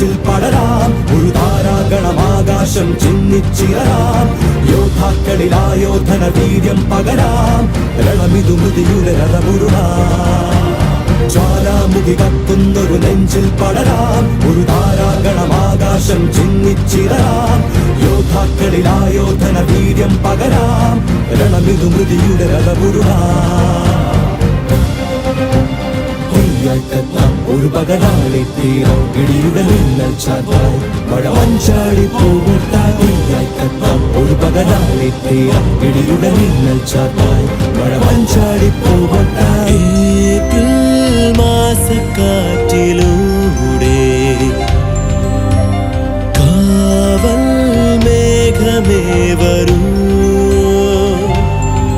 നെഞ്ചിൽ പടരാം ഒരു താരാഗണമാകാശം ചിന്നിച്ചിറരാം യോദ്ധാക്കളിൽ ആയോധന വീര്യം പകരാം രണമിതു മൃതിയുടെ രഥമുരുളാം ജ്വാലാമുഖി കത്തുന്നൊരു നെഞ്ചിൽ പടരാം ഒരു താരാഗണമാകാശം ചിന്നിച്ചിറരാം യോദ്ധാക്കളിൽ ആയോധന വീര്യം പകരാം രണമിതു മൃതിയുടെ രഥമുരുളാം ഒരു പകലാളി തീരം ഇടിയുടെ മിന്നൽ ചാത്തായി മഴ മഞ്ചാടി പോകട്ടാം ഒരു പകലാളി തീരം ഇടിയുടെ മിന്നൽ ചാത്തായി മഴ മഞ്ചാടി പോകട്ടായി മാസക്കാറ്റിലൂടെ കാവൽ മേഘമേ